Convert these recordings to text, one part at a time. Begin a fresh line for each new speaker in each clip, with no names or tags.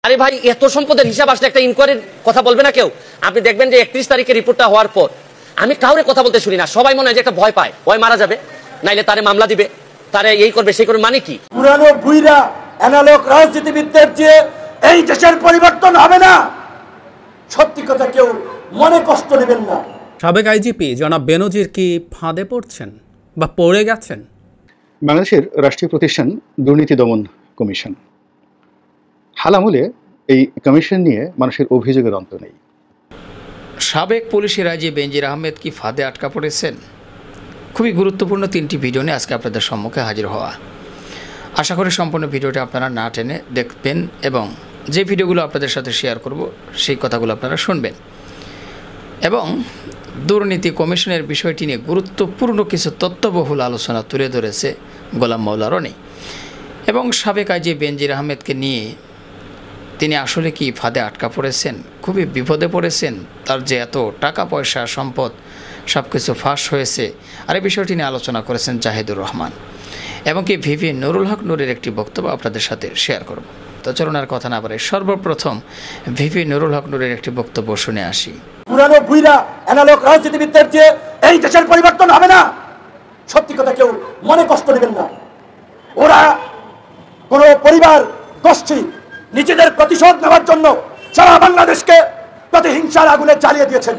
আরে ভাই, এত সম্পদের হিসাব আসলে একটা ইনকোয়ারির কথা বলবে না কেউ? আপনি দেখবেন যে 31 তারিখে রিপোর্টটা হওয়ার পর আমি কাউরে কথা বলতে শুনি না, সবাই মনে হয় যে একটা ভয় পায়, ভয় মারা যাবে, নাইলে তারে মামলা দিবে, তারে এই করবে সেই করবে। মানে কি?
পুরানো বুইরা অ্যানালগ রাজনীতিবিদদের যে এই দেশের পরিবর্তন হবে না, সত্যি কথা কেউ মনে কষ্ট নেবেন না।
সাবেক আইজিপি জনাব বেনজির কি ফাঁদে পড়ছেন বা পড়ে গেছেন?
বাংলাদেশের রাষ্ট্রীয় প্রতিষ্ঠান দুর্নীতি দমন কমিশন, হাল আমলে এই কমিশন নিয়ে মানুষের অভিযোগের অন্ত নেই।
সাবেক পুলিশের আইজি বেনজির আহমেদ কি ফাঁদে আটকা পড়েছেন? খুবই গুরুত্বপূর্ণ 3টি ভিডিও নিয়ে আজকে আপনাদের সম্মুখে হাজির হওয়া। আশা করি সম্পূর্ণ ভিডিওটি আপনারা না টেনে দেখবেন এবং যে ভিডিওগুলো আপনাদের সাথে শেয়ার করব সেই কথাগুলো আপনারা শুনবেন। এবং দুর্নীতি কমিশনের বিষয়টি নিয়ে গুরুত্বপূর্ণ কিছু তথ্যবহুল আলোচনা তুলে ধরেছে গোলাম মাওলা রনি। এবং সাবেক আইজি বেনজির আহমেদকে নিয়ে তিনি আসলে কি ফাঁদে আটকা পড়েছেন, খুবই বিপদে পড়েছেন, তার যে এত টাকা পয়সা সম্পদ সব কিছু ফাঁস হয়েছে, আর এই বিষয়টি নিয়ে আলোচনা করেছেন জাহিদুর রহমান। এবং কি ভিভি নুরুল হক নূরের একটি বক্তব্য আপনাদের সাথে শেয়ার করব। তো চলুন আর কথা না বাড়াই, সর্বপ্রথম ভিভি নুরুল হক নূরের একটি বক্তব্য শুনে আসি।
পুরানো বুইরা অ্যানালগ রাজনীতিবিদদের যে এই দেশের পরিবর্তন হবে না, সত্যি কথা কেউ মনে কষ্ট নেবেন না। ওরা কোন পরিবার গোষ্ঠী নিজেদের প্রতিশোধ নেওয়ার জন্য সারা বাংলাদেশকে প্রতিহিংসার আগুনে জ্বালিয়ে দিয়েছেন,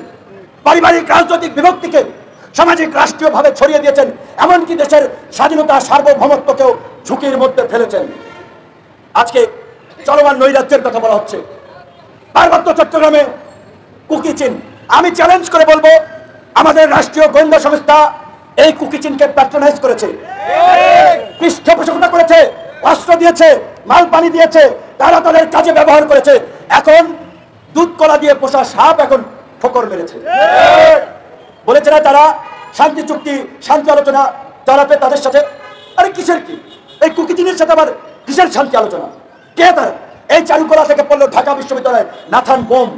পারিবারিক রাজনৈতিক বিভক্তিকে সামাজিক রাষ্ট্রীয়ভাবে ছড়িয়ে দিয়েছেন, এমনকি দেশের স্বাধীনতা সার্বভৌমত্বকেও ঝুঁকির মধ্যে ফেলেছেন। আজকে চলমান নৈরাজ্যের কথা বলা হচ্ছে, পার্বত্য চট্টগ্রামে কুকিচিন। আমি চ্যালেঞ্জ করে বলবো, আমাদের রাষ্ট্রীয় গোয়েন্দা সংস্থা এই কুকিচিনকে প্যাট্রোনাইজ করেছে, পৃষ্ঠপোষকতা করেছে, অস্ত্র দিয়েছে, মাল পানি দিয়েছে, তারা তাদের কাজে ব্যবহার করেছে। এখন দুধ কলা দিয়ে পোষা সাপ এখন ঠোকর মেরেছে। বলেছে না তারা শান্তি চুক্তি শান্তি আলোচনা চালাবে তাদের সাথে। আরে কিসের কি এই কুকিচিনের সাথে আবার কিসের শান্তি আলোচনা? কে তারা? এই চারুকলা থেকে পড়লো ঢাকা বিশ্ববিদ্যালয় নাথান বোম।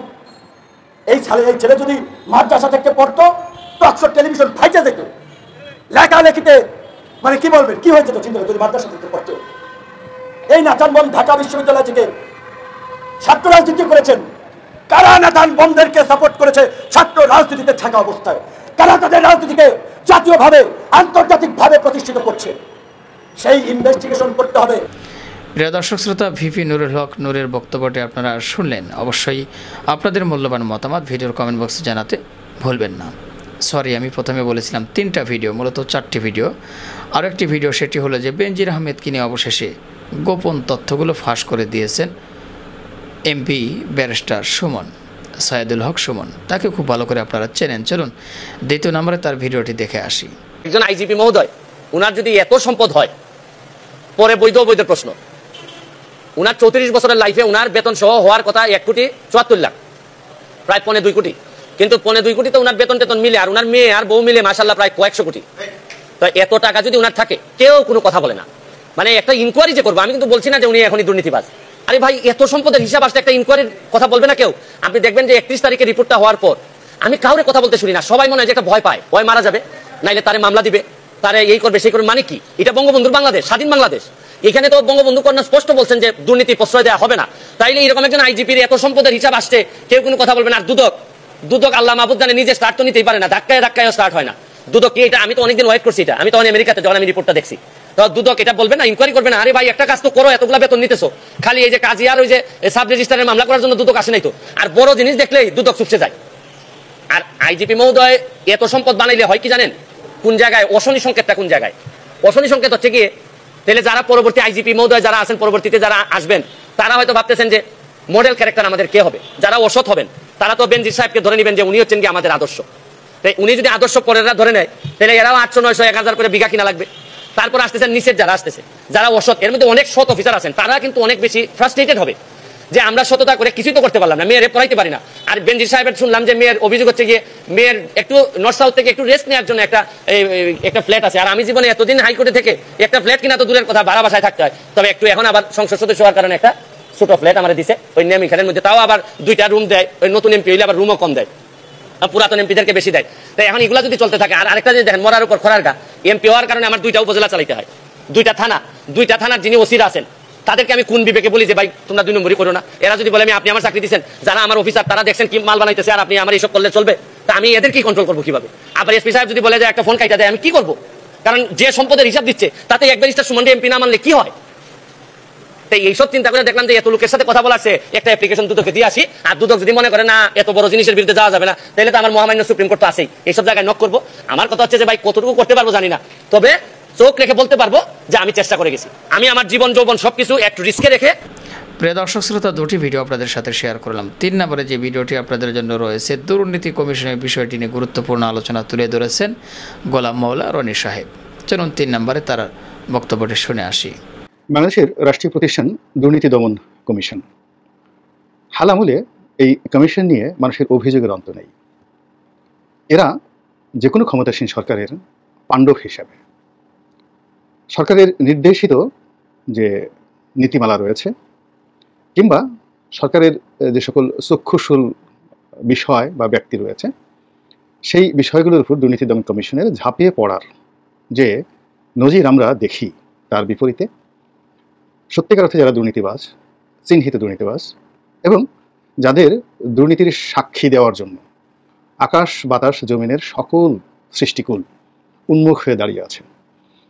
এই ছেলে যদি মাদ্রাসা থেকে পড়তো তো অক্সফোর্ড টেলিভিশন ফাইটে দেখতো, লেখালেখিতে মানে কি বলবেন, কি হয়েছে তো চিন্তা যদি মাদ্রাসা থেকে পড়তো। এই নাথান বোম ঢাকা বিশ্ববিদ্যালয় থেকে ছাত্র রাজনীতি করেছেন। কারা নাথান বোমদেরকে সাপোর্ট করেছে ছাত্র রাজনীতিতে থাকা অবস্থায়? কারা তাদের রাজনীতিকে জাতীয়ভাবে আন্তর্জাতিকভাবে প্রতিষ্ঠিত করছে? সেই ইনভেস্টিগেশন করতে হবে।
প্রিয় দর্শক শ্রোতা, ভিভি নুরুল হক নূরের বক্তব্যটি আপনারা শুনলেন। অবশ্যই আপনাদের মূল্যবান মতামত ভিডিওর কমেন্ট বক্সে জানাতে ভুলবেন না। সরি, আমি প্রথমে বলেছিলাম 3টা ভিডিও, মূলত 4টি ভিডিও। আর একটি ভিডিও সেটি হলো যে বেনজির আহমেদকে নিয়ে অবশেষে গোপন তথ্যগুলো ফাঁস করে দিয়েছেন এমপি ব্যারিস্টার সুমন, সাইদুল হক সুমন। তাকে খুব ভালো করে আপনারা চেনেন। চলুন 2 নম্বরে তার ভিডিওটি দেখে আসি।
একজন আইজিপি মহোদয়, উনার যদি এত সম্পদ হয়, পরে বৈধ বৈধ প্রশ্ন, উনার 34 বছরের লাইফে উনার বেতন সহ হওয়ার কথা 1,74,00,000, প্রায় 1.25 কোটি। কিন্তু 1.25 কোটি তো উনার বেতন টেতন মিলে আর উনার মেয়ে আর বউ মিলে মাশাআল্লাহ প্রায় কয়েকশো কোটি। তো এত টাকা যদি উনার থাকে, কেউ কোনো কথা বলে না। মানে একটা ইনকোয়ারি যে করবো, আমি কিন্তু বলছি না যে উনি এখনই দুর্নীতিবাজ। আরে ভাই, এত সম্পদের হিসাব আসলে একটা ইনকোয়ারির কথা বলবে না কেউ? আপনি দেখবেন যে 31 তারিখে রিপোর্টটা হওয়ার পর আমি কাউরে কথা বলতে শুনি না, সবাই মনে হয় যে একটা ভয় পায়, ভয় মারা যাবে, নাইলে তারে মামলা দিবে, তারে এই করবে সেই করবে। মানে কি? এটা বঙ্গবন্ধুর বাংলাদেশ, স্বাধীন বাংলাদেশ। এখানে তো বঙ্গবন্ধু কন্যা স্পষ্ট বলছেন যে দুর্নীতি প্রশ্রয় দেওয়া হবে না। তাইলে এরকম একজন আইজিপির এত সম্পদের হিসাব আসছে, কেউ কোনো কথা বলবে না। আর দুদক আল্লাহ মাহফুজ জানে নিজে স্টার্ট তো নিতেই পারে না, ধাক্কায় স্টার্ট হয় না। দুদক কি এটা? আমি তো অনেকদিন ওয়েট করছি, এটা আমি তো আমেরিকাতে যখন আমি রিপোর্টটা দেখছি। তো দুদক এটা বলবে না, ইনকোয়ারি করবে না? আরে ভাই, একটা কাজ তো করো, এতগুলা বেতন নিতেছো, খালি এই যে কাজী আর ওই যে সাব রেজিস্ট্রারের মামলা করার জন্য দুদক আসে নাই তো। আর বড় জিনিস দেখলেই দুদক চুপসে যায়। আর আইজিপি মহোদয় এত সম্পদ বানাইলে হয় কি জানেন? কোন জায়গায় অশনি সংকেতটা, কোন জায়গায় অশনি সংকেত হচ্ছে গিয়ে, তাহলে যারা পরবর্তী আইজিপি মহোদয় যারা আছেন, পরবর্তীতে যারা আসবেন, তারা হয়তো ভাবতেছেন যে মডেল ক্যারেক্টার আমাদের কে হবে। যারা অসৎ হবেন তারা তো বেনজির সাহেবকে ধরে নেবেন যে উনি হচ্ছেন কি আমাদের আদর্শ। তাই উনি যদি আদর্শ পরেরা ধরে নেয়, তাহলে এরাও 800, 900, 1000 করে বিঘা কিনা লাগবে। তারপর আসতেছেন নিচের যারা আসতেছে, যারা অসৎ, এর মধ্যে অনেক সৎ অফিসার আছেন, তারা কিন্তু অনেক বেশি ফ্রাস্ট্রেটেড হবে যে আমরা সততা করে কিছুই তো করতে পারলাম না, মেয়ের পড়াইতে পারি না। আর বেনজির সাহেবের শুনলাম যে মেয়ের অভিযোগ হচ্ছে গিয়ে মেয়ের একটু নর্থ সাউথ থেকে একটু রেস্ট নেওয়ার জন্য একটা ফ্ল্যাট আছে। আর আমি জীবনে এতদিন হাইকোর্টে থেকে একটা ফ্ল্যাট কিনা তো দূরের কথা, ভাড়া বাসায় থাকতে হয়। তবে একটু এখন আবার সংসদ সদস্য হওয়ার কারণে একটা ছোট ফ্ল্যাট আমার দিছে, ওই নেমি খানের মধ্যে। তাও আবার 2টা রুম দেয়, ওই নতুন এমপি হইলে আবার রুমও কম দেয়, পুরাতন এমপিদেরকে বেশি দেয়। তাই এখন এগুলা যদি চলতে থাকে, আর আরেকটা যদি দেখেন, মরার উপর খরার গা, এমপি হওয়ার কারণে আমার 2টা উপজেলা চালাইতে হয়, 2টা থানার যিনি ওসিরা আছেন, তাদেরকে আমি কোন বিবেকে বলি যে ভাই তোমরা 2 নম্বরই করো না? এরা যদি বলে আপনি আমার চাকরি দিচ্ছেন, যারা আমার অফিসার তারা দেখছেন কি মাল বানাইতেছে আর আপনি আমার এইসব করলে চলবে, তা আমি এদের কি কন্ট্রোল করবো কিভাবে? আবার এসপি সাহেব যদি বলে যে একটা ফোন কাইটা দেয়, আমি কি করবো? কারণ যে সম্পদের হিসাব দিচ্ছে তাতে এক ব্যারিস্টার সুমন এমপি না মানলে কি হয়? তাই এইসব চিন্তা করে দেখলাম যে এত লোকের সাথে কথা বলাচ্ছে, একটা অ্যাপ্লিকেশন দুদকে দিয়ে আসি। আর দুদক যদি মনে করে না এত বড় জিনিসের বিরুদ্ধে যাওয়া যাবে না, তাহলে তো আমার মহামান্য সুপ্রিম কোর্ট তো আছেই, এইসব জায়গায় নক করবো। আমার কথা হচ্ছে যে ভাই কতটুকু করতে পারবো জানি না, তবে চোখ রেখে বলতে পারবো যে আমি চেষ্টা করে গেছি। আমি আমার জীবন যৌবন সবকিছু একটু রিস্কে রেখে।
প্রিয় দর্শক শ্রোতা, 2টি ভিডিও আপনাদের সাথে শেয়ার করলাম। 3 নম্বরে যে ভিডিওটি আপনাদের জন্য রয়েছে, দুর্নীতি কমিশনের বিষয়টি নিয়ে গুরুত্বপূর্ণ আলোচনা তুলে ধরেছেন গোলাম মাওলা রনি সাহেব। চলুন 3 নম্বরে তার বক্তব্যটি শুনে আসি।
বাংলাদেশের রাষ্ট্রীয় প্রতিষ্ঠান দুর্নীতি দমন কমিশন। হাল আমলে এই কমিশন নিয়ে মানুষের অভিযোগের অন্ত নেই। এরা যে কোনো ক্ষমতাসীন সরকারের পাণ্ডব হিসাবে সরকারের নির্দেশিত যে নীতিমালা রয়েছে কিংবা সরকারের যে সকল চক্ষুশূল বিষয় বা ব্যক্তি রয়েছে, সেই বিষয়গুলোর উপর দুর্নীতি দমন কমিশনের ঝাঁপিয়ে পড়ার যে নজির আমরা দেখি, তার বিপরীতে সত্যিকার অর্থে যারা দুর্নীতিবাজ, চিহ্নিত দুর্নীতিবাজ এবং যাদের দুর্নীতির সাক্ষী দেওয়ার জন্য আকাশ বাতাস জমিনের সকল সৃষ্টিকুল উন্মুখ হয়ে দাঁড়িয়ে আছে,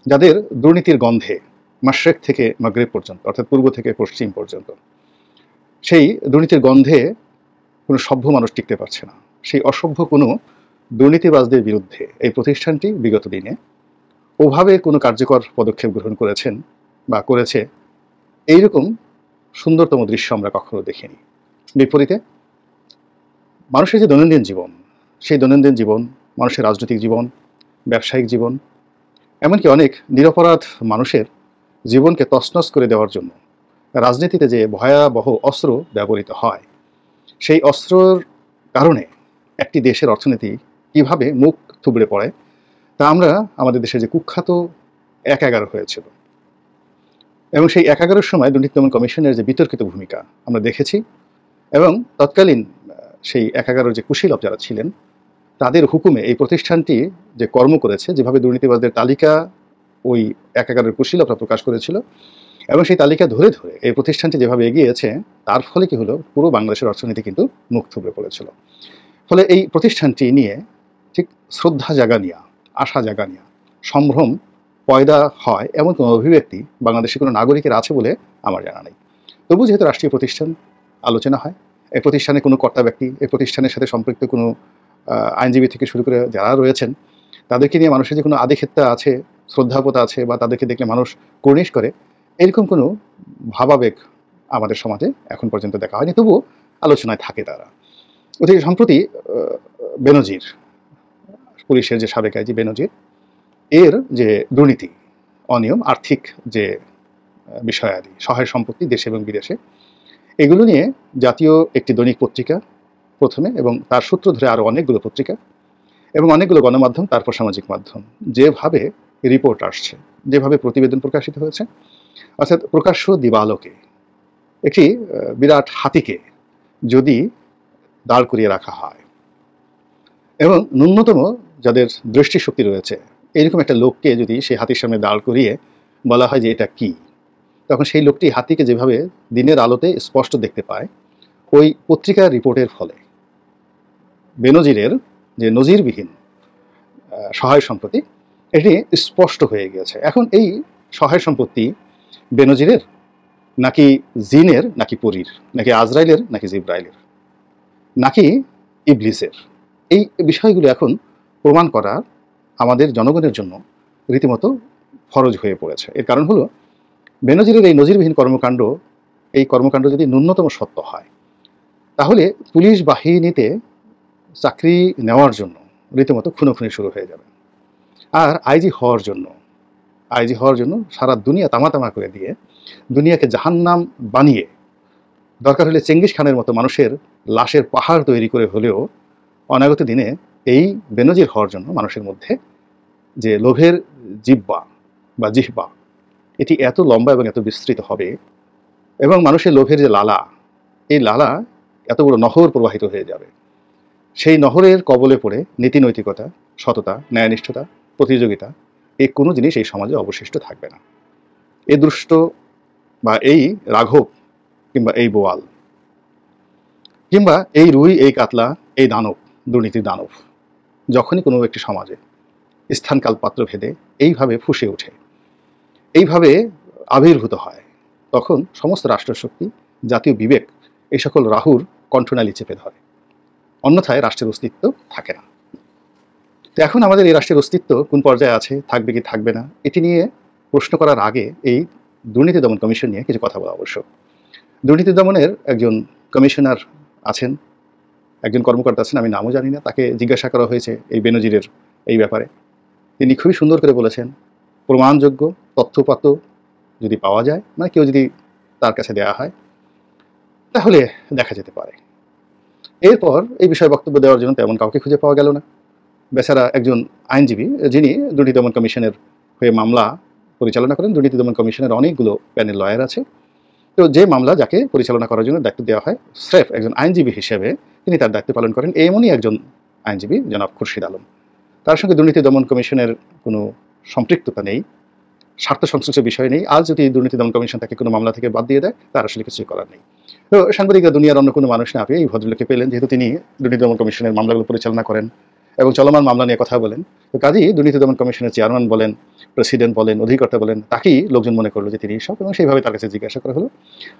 যাদের দুর্নীতির গন্ধে মাশরিক থেকে মাগরিব পর্যন্ত অর্থাৎ পূর্ব থেকে পশ্চিম পর্যন্ত সেই দুর্নীতির গন্ধে কোনো সভ্য মানুষ টিকতে পারছে না, সেই অসভ্য কোনো দুর্নীতিবাজদের বিরুদ্ধে এই প্রতিষ্ঠানটি বিগত দিনে ওভাবে কোনো কার্যকর পদক্ষেপ গ্রহণ করেছেন বা করেছে, এইরকম সুন্দরতম দৃশ্য আমরা কখনো দেখিনি। বিপরীতে মানুষের যে দৈনন্দিন জীবন, সেই দৈনন্দিন জীবন, মানুষের রাজনৈতিক জীবন, ব্যবসায়িক জীবন, এমনকি অনেক নিরপরাধ মানুষের জীবনকে তছনছ করে দেওয়ার জন্য রাজনীতিতে যে ভয়াবহ অস্ত্র ব্যবহৃত হয়, সেই অস্ত্রর কারণে একটি দেশের অর্থনীতি কিভাবে মুখ থুবড়ে পড়ে, তা আমরা আমাদের দেশে যে কুখ্যাত ১/১১ হয়েছিল এবং সেই ১/১১-র সময় দুর্নীতি দমন কমিশনের যে বিতর্কিত ভূমিকা আমরা দেখেছি এবং তৎকালীন সেই ১/১১-র যে কুশীলব যারা ছিলেন তাদের হুকুমে এই প্রতিষ্ঠানটি যে কর্ম করেছে, যেভাবে দুর্নীতিবাজদের তালিকা ওই ১/১১-র কুশীলবরা প্রকাশ করেছিল এবং সেই তালিকা ধরে ধরে এই প্রতিষ্ঠানটি যেভাবে এগিয়েছে, তার ফলে কি হলো, পুরো বাংলাদেশের অর্থনীতি কিন্তু মুখ থুবড়ে পড়েছিল। ফলে এই প্রতিষ্ঠানটি নিয়ে ঠিক শ্রদ্ধা জাগা নিয়া, আশা জাগা নিয়া, সম্ভ্রম পয়দা হয় এমন কোনো অভিব্যক্তি বাংলাদেশের কোনো নাগরিকের আছে বলে আমার জানা নেই। তবু যেহেতু রাষ্ট্রীয় প্রতিষ্ঠান আলোচনা হয়, এই প্রতিষ্ঠানে কোনো কর্তা ব্যক্তি, এই প্রতিষ্ঠানের সাথে সম্পৃক্ত কোনো আইনজীবী থেকে শুরু করে যারা রয়েছেন, তাদেরকে নিয়ে মানুষের যে কোনো আদিক্ষেত্তা আছে, শ্রদ্ধাপতা আছে বা তাদেরকে দেখলে মানুষ কর্নিশ করে, এরকম কোনো ভাবাবেগ আমাদের সমাজে এখন পর্যন্ত দেখা হয়নি। তবুও আলোচনায় থাকে তারা। অতি সম্প্রতি বেনজির, পুলিশের যে সাবেক আইজি বেনজির, এর যে দুর্নীতি, অনিয়ম, আর্থিক যে বিষয়াদি, সহায় সম্পত্তি দেশে এবং বিদেশে, এগুলো নিয়ে জাতীয় একটি দৈনিক পত্রিকা প্রথমে এবং তার সূত্র ধরে আরও অনেকগুলো পত্রিকা এবং অনেকগুলো গণমাধ্যম, তারপর সামাজিক মাধ্যম, যেভাবে রিপোর্ট আসছে, যেভাবে প্রতিবেদন প্রকাশিত হয়েছে, অর্থাৎ প্রকাশ্য দিবালোকে একটি বিরাট হাতিকে যদি দাঁড় করিয়ে রাখা হয় এবং ন্যূনতম যাদের দৃষ্টিশক্তি রয়েছে এরকম একটা লোককে যদি সেই হাতির সামনে দাঁড় করিয়ে বলা হয় যে এটা কি, তখন সেই লোকটি হাতিকে যেভাবে দিনের আলোতে স্পষ্ট দেখতে পায়, ওই পত্রিকার রিপোর্টের ফলে বেনজিরের যে নজিরবিহীন সহায় সম্পত্তি, এটি স্পষ্ট হয়ে গিয়েছে। এখন এই সহায় সম্পত্তি বেনজিরের নাকি জিনের, নাকি পরীর, নাকি আজরাইলের, নাকি জিব্রাইলের, নাকি ইবলিসের, এই বিষয়গুলো এখন প্রমাণ করা আমাদের জনগণের জন্য রীতিমতো ফরজ হয়ে পড়েছে। এর কারণ হলো বেনজিরের এই নজিরবিহীন কর্মকাণ্ড, এই কর্মকাণ্ড যদি ন্যূনতম সত্য হয়, তাহলে পুলিশ বাহিনীতে চাকরি নেওয়ার জন্য রীতিমতো খুনোখুনি শুরু হয়ে যাবে। আর আইজি হওয়ার জন্য সারা দুনিয়া তামা করে দিয়ে, দুনিয়াকে জাহান্নাম বানিয়ে, দরকার হলে চেঙ্গিস খানের মতো মানুষের লাশের পাহাড় তৈরি করে হলেও অনাগত দিনে এই বেনজির হওয়ার জন্য মানুষের মধ্যে যে লোভের জিহ্বা বা জিহ্বা, এটি এত লম্বা এবং এত বিস্তৃত হবে এবং মানুষের লোভের যে লালা, এই লালা এত বড় নহর প্রবাহিত হয়ে যাবে। সেই নহরের কবলে পড়ে নীতি নৈতিকতা, সততা, ন্যায়নিষ্ঠতা, প্রতিযোগিতা, এই কোনো জিনিস এই সমাজে অবশিষ্ট থাকবে না। এ দুষ্ট বা এই রাঘব কিংবা এই বোয়াল কিংবা এই রুই এই কাতলা এই দানব, দুর্নীতির দানব যখনই কোনো একটি সমাজে স্থানকাল পাত্র ভেদে এইভাবে ফুঁসে ওঠে, এইভাবে আবির্ভূত হয়, তখন সমস্ত রাষ্ট্রশক্তি, জাতীয় বিবেক এই সকল রাহুর কণ্ঠনালী চেপে ধরে, অন্যথায় রাষ্ট্রের অস্তিত্ব থাকে না। তো এখন আমাদের এই রাষ্ট্রের অস্তিত্ব কোন পর্যায়ে আছে, থাকবে কি থাকবে না, এটি নিয়ে প্রশ্ন করার আগে এই দুর্নীতি দমন কমিশন নিয়ে কিছু কথা বলা আবশ্যক। দুর্নীতি দমনের একজন কমিশনার আছেন, একজন কর্মকর্তা আছেন, আমি নামও জানি না, তাকে জিজ্ঞাসা করা হয়েছে এই বেনজিরের এই ব্যাপারে। তিনি খুবই সুন্দর করে বলেছেন, প্রমাণযোগ্য তথ্যপাত্র যদি পাওয়া যায়, মানে কেউ যদি তার কাছে দেওয়া হয়, তাহলে দেখা যেতে পারে। এরপর এই বিষয়ে বক্তব্য দেওয়ার জন্য তেমন কাউকে খুঁজে পাওয়া গেল না। বেচারা একজন আইনজীবী, যিনি দুর্নীতি দমন কমিশনের হয়ে মামলা পরিচালনা করেন। দুর্নীতি দমন কমিশনের অনেকগুলো প্যানেল লয়ার আছে, তো যে মামলা যাকে পরিচালনা করার জন্য দায়িত্ব দেওয়া হয়, স্রেফ একজন আইনজীবী হিসেবে তিনি তার দায়িত্ব পালন করেন। এমনই একজন আইনজীবী জনাব খুরশিদ আলম। তার সঙ্গে দুর্নীতি দমন কমিশনের কোনো সম্পৃক্ততা নেই, স্বার্থ সংশ্লিষ্ট বিষয় নেই। আজ যদি দুর্নীতি দমন কমিশন তাকে কোনো মামলা থেকে বাদ দিয়ে দেয়, তার আসলে কিছুই করার নেই। তো সাংবাদিকরা দুনিয়ার অন্য কোনো মানুষ না পেয়ে এই ভদ্রলোককে পেলেন, যেহেতু তিনি দুর্নীতি দমন কমিশনের মামলাগুলো পরিচালনা করেন এবং চলমান মামলা নিয়ে কথা বলেন। তো কাজেই দুর্নীতি দমন কমিশনের চেয়ারম্যান বলেন, প্রেসিডেন্ট বলেন, অধিকর্তা বলেন, তাকেই লোকজন মনে করলো যে তিনি সব, এবং সেইভাবে তার কাছে জিজ্ঞাসা করা হলো।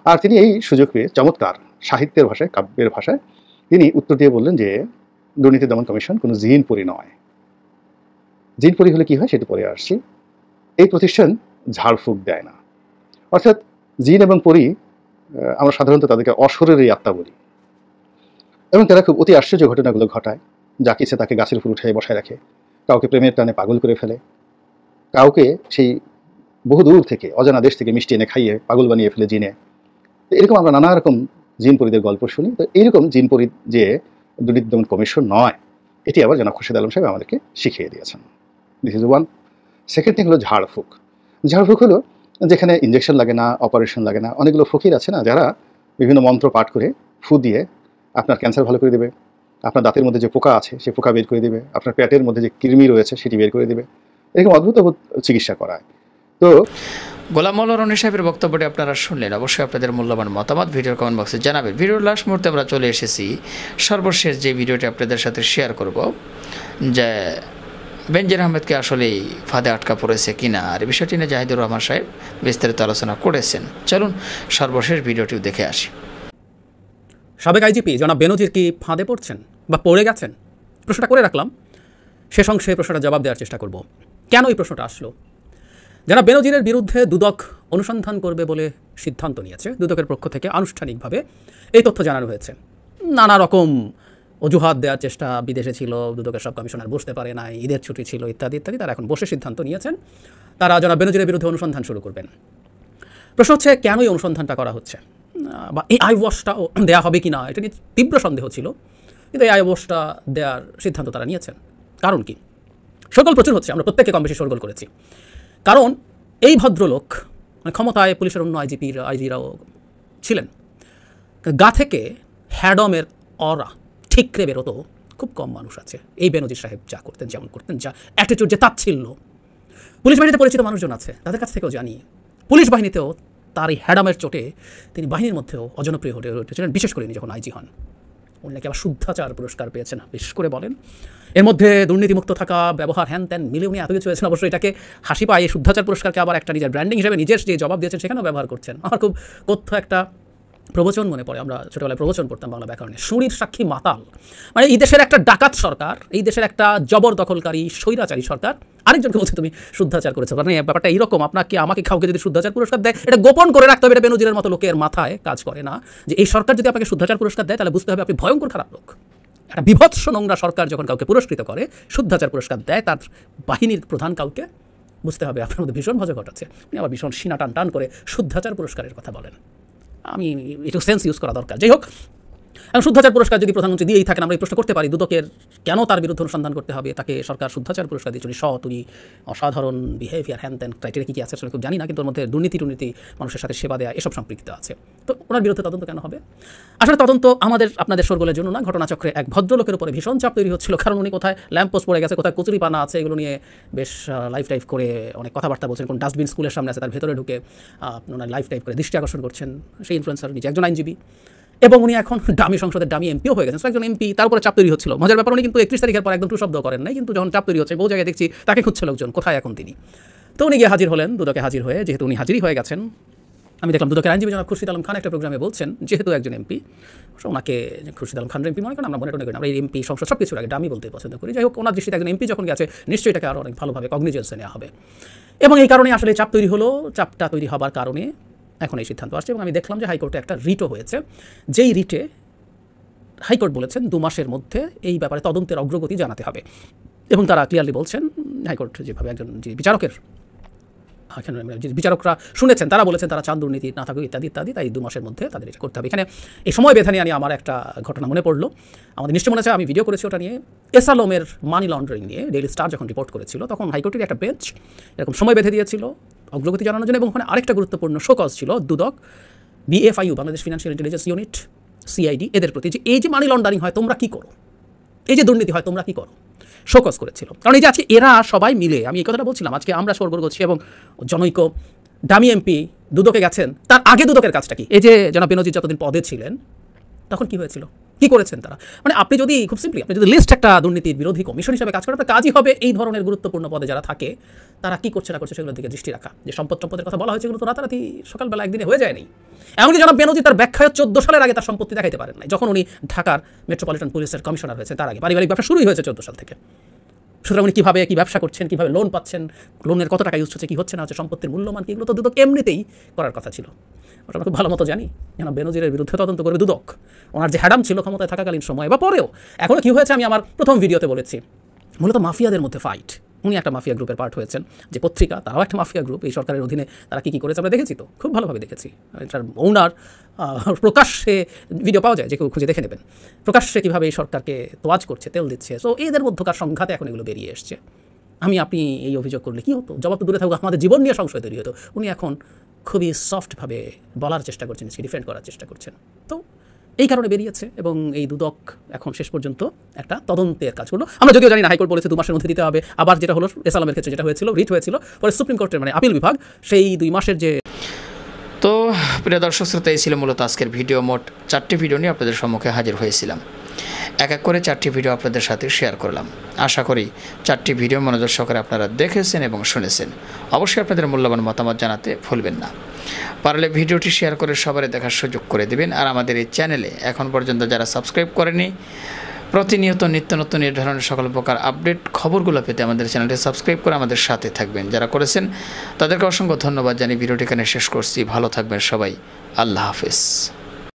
আর তিনি এই সুযোগ পেয়ে চমৎকার সাহিত্যের ভাষায়, কাব্যের ভাষায় তিনি উত্তর দিয়ে বললেন যে দুর্নীতি দমন কমিশন কোনো জিন পরি নয়। জিন পরি হলে কি হয় সেটা পরে আসছি। এই প্রতিষ্ঠান ঝাড়ফুঁক দেয় না, অর্থাৎ জিন এবং পরি আমরা সাধারণত তাদেরকে অশরীরী আত্মা বলি, এবং তারা খুব অতি আশ্চর্য ঘটনাগুলো ঘটায়। যাকে ইচ্ছে তাকে গাছের উপর উঠে বসায় রাখে, কাউকে প্রেমের টানে পাগল করে ফেলে, কাউকে সেই বহু দূর থেকে অজানা দেশ থেকে মিষ্টি এনে খাইয়ে পাগল বানিয়ে ফেলে জিনে। তো এরকম আমরা নানা রকম জিন পরিদের গল্প শুনি। তো এইরকম জিন পরি যে দুর্নীতি দমন কমিশন নয়, এটি আবার জনাব খুরশিদ আলম সাহেব আমাদেরকে শিখিয়ে দিয়েছেন। This is one. Second thing হলো ঝাড়ফুঁক। ঝাড়ফুঁক হলো যেখানে ইঞ্জেকশন লাগে না, অপারেশন লাগে না। অনেকগুলো ফকির আছে না, যারা বিভিন্ন মন্ত্র পাঠ করে ফু দিয়ে আপনার ক্যান্সার ভালো করে দেবে, আপনার দাঁতের মধ্যে যে পোকা আছে সে পোকা বের করে দেবে, আপনার পেটের মধ্যে যে কৃমি রয়েছে সেটি বের করে দেবে, এরকম অদ্ভুত অদ্ভুত চিকিৎসা করায়। তো
গোলাম মাওলা রনি সাহেবের বক্তব্যটি আপনারা শুনলেন। অবশ্যই আপনাদের মূল্যবান মতামত ভিডিওর কমেন্ট বক্সে জানাবেন। ভিডিওর লাস্ট মুহূর্তে আমরা চলে এসেছি সর্বশেষ যে ভিডিওটি আপনাদের সাথে শেয়ার করব, যে বেনজির আহমেদকে আসলেই ফাঁদে আটকা পড়েছে কিনা, আর এই বিষয়টি নিয়ে জাহিদুর রহমান সাহেব বিস্তারিত আলোচনা করেছেন। চলুন সর্বশেষ ভিডিওটিও দেখে আসি।
সাবেক আইজিপি জনাব বেনজির কি ফাঁদে পড়ছেন বা পড়ে গেছেন? প্রশ্নটা করে রাখলাম, শেষ অংশে প্রশ্নটা জবাব দেওয়ার চেষ্টা করব। কেন এই প্রশ্নটা আসলো? জনাব বেনজিরের বিরুদ্ধে দুদক অনুসন্ধান করবে বলে সিদ্ধান্ত নিয়েছে। দুদকের পক্ষ থেকে আনুষ্ঠানিকভাবে এই তথ্য জানানো হয়েছে। নানা রকম অজুহাত দেওয়ার চেষ্টা, বিদেশে ছিল, দুদকের সব কমিশনার বসতে পারে নাই, ঈদের ছুটি ছিল, ইত্যাদি ইত্যাদি। তারা এখন বসে সিদ্ধান্ত নিয়েছেন তারা জনাব বেনজিরের বিরুদ্ধে অনুসন্ধান শুরু করবেন। প্রশ্ন হচ্ছে কেন এই অনুসন্ধানটা করা হচ্ছে, বা এই আই ওয়াশটাও দেওয়া হবে কি না, এটা নিয়ে তীব্র সন্দেহ ছিল, কিন্তু এই আই ওয়াশটা দেওয়ার সিদ্ধান্ত তারা নিয়েছেন। কারণ কি? শোরগোল প্রচুর হচ্ছে, আমরা প্রত্যেকে কম বেশি শোরগোল করেছি। কারণ এই ভদ্রলোক মানে ক্ষমতায় পুলিশের অন্য আইজিরাও ছিলেন, গা থেকে হ্যাডমের অরা ঠিকরে বেরোতো খুব কম মানুষ আছে। এই বেনজির সাহেব যা করতেন, যেমন করতেন, যা অ্যাটিটিউড, যে তাচ্ছিল্য, পুলিশ বাহিনীতে পরিচিত মানুষজন আছে, তাদের কাছ থেকেও জানি পুলিশ বাহিনীতেও তার এই হ্যাডামের চোটে তিনি বাহিনীর মধ্যেও অজনপ্রিয় হয়ে উঠেছিলেন, বিশেষ করে যখন আইজি হন। উনি নাকি আবার শুদ্ধাচার পুরস্কার পেয়েছেন, বিশেষ করে বলেন। এর মধ্যে দুর্নীতিমুক্ত থাকা, ব্যবহার, হ্যান ত্যান মিলে উনি এত কিছু হয়েছেন। অবশ্যই এটাকে হাসি পায়, এই শুদ্ধাচার পুরস্কারকে আবার একটা নিজের ব্র্যান্ডিং হিসেবে নিজের যে জবাব দিয়েছেন সেখানেও ব্যবহার করছেন। আমার খুব কথ্য একটা প্রবচন মনে পড়ে, আমরা ছোটোবেলায় প্রবচন পড়তাম বাংলা ব্যাকরণে, সুরির সাক্ষী মাতাল। মানে এই দেশের একটা ডাকাত সরকার, এই দেশের একটা জবরদখলকারী স্বৈরাচারী সরকার আরেকজনকে বলছে তুমি শুদ্ধাচার করেছো। মানে ব্যাপারটা এইরকম, আপনাকে আমাকে কাউকে যদি শুদ্ধাচার পুরস্কার দেয়, এটা গোপন করে রাখতে হবে। এটা বেনজিরের মতো লোকের মাথায় কাজ করে না যে এই সরকার যদি আপনাকে শুদ্ধাচার পুরস্কার দেয় তাহলে বুঝতে হবে আপনি ভয়ঙ্কর খারাপ লোক। একটা বিভৎস নোংরা সরকার যখন কাউকে পুরস্কৃত করে, শুদ্ধাচার পুরস্কার দেয় তার বাহিনীর প্রধান কাউকে, বুঝতে হবে আপনার মধ্যে ভীষণ ভয় ঘটাচ্ছে। আপনি আবার ভীষণ সিনা টান টান করে শুদ্ধাচার পুরস্কারের কথা বলেন। আমি একটু সেন্স ইউজ করা দরকার। যাই হোক, এবং শুদ্ধাচার পুরস্কার যদি প্রধানমন্ত্রী দিয়েই থাকেন, আমরা এই প্রশ্ন করতে পারি দুদকের কেন তার বিরুদ্ধে অনুসন্ধান করতে হবে, তাকে সরকার শুদ্ধাচার পুরস্কার দিয়েছে, সৎ, উনি অসাধারণ বিহেভিয়ার, হ্যান ত্যান ক্রাইটেরিয়া কী আছে আসলে খুব জানি না, কিন্তু ওর মধ্যে দুর্নীতি মানুষের সাথে সেবা দেওয়া এসব সম্পৃক্ত আছে। তো ওনার বিরুদ্ধে তদন্ত কেন হবে? আসলে তদন্ত আমাদের আপনাদের শোরগোলের জন্য না, ঘটনাচক্রে এক ভদ্রলোকের উপরে ভীষণ চাপ তৈরি হচ্ছিল, কারণ উনি কোথায় ল্যাম্প পোস্ট পড়ে গেছে, কোথায় কচুরি পানা আছে, এগুলো নিয়ে বেশ লাইভ টাইপ করে অনেক কথাবার্তা বলছেন। কোন ডাস্টবিন স্কুলের সামনে আছে তার ভেতরে ঢুকে ওনার লাইভ টাইপ করে দৃষ্টি আকর্ষণ করছেন। সেই ইনফ্লুয়েন্সার নিজে একজন আইনজীবী এবং উনি এখন ডামি সংসদের ডামি এমপিও হয়ে গেছেন। একজন এমপি, তার উপরে চাপ তৈরি হচ্ছিল। মজার ব্যাপার, উনি কিন্তু 31 তারিখের পর একদম টু শব্দ করেন নাই, কিন্তু যখন চাপ তৈরি হচ্ছে বহু জায়গায় দেখছি তাকে খুঁজছে লোকজন, কোথায় এখন তিনি। তো উনি গিয়ে হাজির হলেন, দুদকে হাজির হয়ে, যেহেতু উনি হাজিরই হয়ে গেছেন, আমি দেখলাম দুদকের আইনজীবী জনাব খুরশিদ আলম খান একটা প্রোগ্রামে বলছেন, যেহেতু একজন এমপি, ওনাকে খুরশিদ আলম খান এমপি মনে করেন, আমরা মনে করি আমরা এই এমপি সংসদ সব কিছুর আগে ডামি বলতে পছন্দ করি। যাই হোক, ওনার দৃষ্টিতে একজন এমপি যখন গেছে, নিশ্চয়ই এটাকে আরও অনেক ভালোভাবে কগনিজেন্সে নেওয়া হবে, এবং এই কারণে আসলে চাপ তৈরি হলো। চাপটা তৈরি হবার কারণে এখন এই সিদ্ধান্ত আসছে। এবং আমি দেখলাম যে হাইকোর্টে একটা রিটও হয়েছে, যেই রিটে হাইকোর্ট বলেছেন 2 মাসের মধ্যে এই ব্যাপারে তদন্তের অগ্রগতি জানাতে হবে। এবং তারা ক্লিয়ারলি বলছেন, হাইকোর্ট যেভাবে একজন যে বিচারকরা শুনেছেন, তারা বলেছেন তারা চান দুর্নীতি না থাকুক ইত্যাদি ইত্যাদি, তাই 2 মাসের মধ্যে তাদের এটা করতে হবে। এখানে এই সময় বেঁধে নিয়ে আমার একটা ঘটনা মনে পড়লো, আমাদের নিশ্চয় মনে আছে, আমি ভিডিও করেছি ওটা নিয়ে, এসালমের মানি লন্ডারিং নিয়ে ডেইলি স্টার যখন রিপোর্ট করেছিল, তখন হাইকোর্টের একটা বেঞ্চ এরকম সময় বেঁধে দিয়েছিল অগ্রগতি জানানোর জন্য। এবং ওখানে আরেকটা গুরুত্বপূর্ণ শোকজ ছিল দুদক, BFIU, Bangladesh financial intelligence unit, CID, এদের প্রতি, যে এই যে মানি লন্ডারিং হয় তোমরা কী করো, এই যে দুর্নীতি হয় তোমরা কী করো, শোকজ করেছিল। কারণ এই যে আজকে এরা সবাই মিলে, আমি এই কথাটা বলছিলাম, আজকে আমরা সরগোল করছি এবং জনৈক ডামি এমপি দুদকে গেছেন, তার আগে দুদকের কাজটা কি? এই যে জনাব বেনজির যতদিন পদে ছিলেন তখন কি হয়েছিল, কি করেছেন তারা? মানে আপনি যদি খুব সিম্পলি, আপনি যদি লিস্ট একটা দুর্নীতির বিরোধী কমিশন হিসেবে কাজ করেন, আপনার কাজই হবে এই ধরনের গুরুত্বপূর্ণ পদে যারা থাকে তারা কি করছে না করছে সেগুলোর দিকে দৃষ্টি রাখা। যে সম্পদের কথা বলা হয়েছে, এগুলো তো রাতারাতি সকালবেলা একদিনে হয়ে যায়নি। এমনকি জনাব বেনজির তার ব্যাখ্যায় 14 সালের আগে তার সম্পত্তি দেখাইতে পারেন নাই, যখন উনি ঢাকার মেট্রোপলিটন পুলিশের কমিশনার হয়েছে, তার আগে পারিবারিক ব্যবসা শুরুই হয়েছে 14 সাল থেকে। সুতরাং উনি কীভাবে কী ব্যবসা করছেন, কীভাবে লোন পাচ্ছেন, লোনের কত টাকা ইউজ হচ্ছে, কী হচ্ছে না হচ্ছে, সম্পত্তির মূল্যমান, এগুলো তো দুদক এমনিতেই করার কথা ছিল। ওটা আমরা খুব ভালো মতো জানি। জনাব বেনজিরের বিরুদ্ধে তদন্ত করবে দুদক। ওনার যে হ্যাডাম ছিল ক্ষমতায় থাকাকালীন সময় বা পরেও, এখনও কী হয়েছে আমি আমার প্রথম ভিডিওতে বলেছি, মূলত মাফিয়াদের মধ্যে ফাইট। উনি একটা মাফিয়া গ্রুপের পার্ট হয়েছেন, যে পত্রিকা তারাও একটা মাফিয়া গ্রুপ, এই সরকারের অধীনে তারা কী করেছে আমরা দেখেছি, তো খুব ভালোভাবে দেখেছি। এটার ওনার প্রকাশ্যে ভিডিও পাওয়া যায়, যে কেউ খুঁজে দেখে নেবেন, প্রকাশ্যে কীভাবে এই সরকারকে তোয়াজ করছে, তেল দিচ্ছে। সো এদের মধ্যকার সংঘাতে এখন এগুলো বেরিয়ে এসছে। আপনি এই অভিযোগ করলে কী হতো, জবাব তো দূরে থাকুক, আমাদের জীবন নিয়ে সংশয় তৈরি হতো। উনি এখন খুবই সফটভাবে বলার চেষ্টা করছেন, ডিফেন্ড করার চেষ্টা করছেন। তো এই কারণে বেরিয়েছে, এবং এই দুদক এখন শেষ পর্যন্ত একটা তদন্তের কাজ করলো। আমরা যদিও জানি না, হাইকোর্ট বলেছে 2 মাসের মধ্যে দিতে হবে। আবার যেটা হলো এসালামের ক্ষেত্রে যেটা হয়েছিল, রিট হয়েছিল, পরে সুপ্রিম কোর্টের মানে আপিল বিভাগ সেই 2 মাসের যে।
তো প্রিয় দর্শক শ্রোতা, এই ছিল মূলত আজকের ভিডিও। মোট 4টি ভিডিও নিয়ে আপনাদের সম্মুখে হাজির হয়েছিলাম। এক এক করে 4টি ভিডিও আপনাদের সাথে শেয়ার করলাম। আশা করি 4টি ভিডিও মনোযোগ সহকারে আপনারা দেখেছেন এবং শুনেছেন। অবশ্যই আপনাদের মূল্যবান মতামত জানাতে ভুলবেন না। পারলে ভিডিওটি শেয়ার করে সবারই দেখার সুযোগ করে দেবেন। আর আমাদের এই চ্যানেলে এখন পর্যন্ত যারা সাবস্ক্রাইব করেনি, প্রতিনিয়ত নিত্য নতুন এই ধরনের সকল প্রকার আপডেট খবরগুলো পেতে আমাদের চ্যানেলটি সাবস্ক্রাইব করে আমাদের সাথে থাকবেন। যারা করেছেন তাদেরকে অসংখ্য ধন্যবাদ জানিয়ে ভিডিওটি এখানে শেষ করছি। ভালো থাকবেন সবাই। আল্লাহ হাফেজ।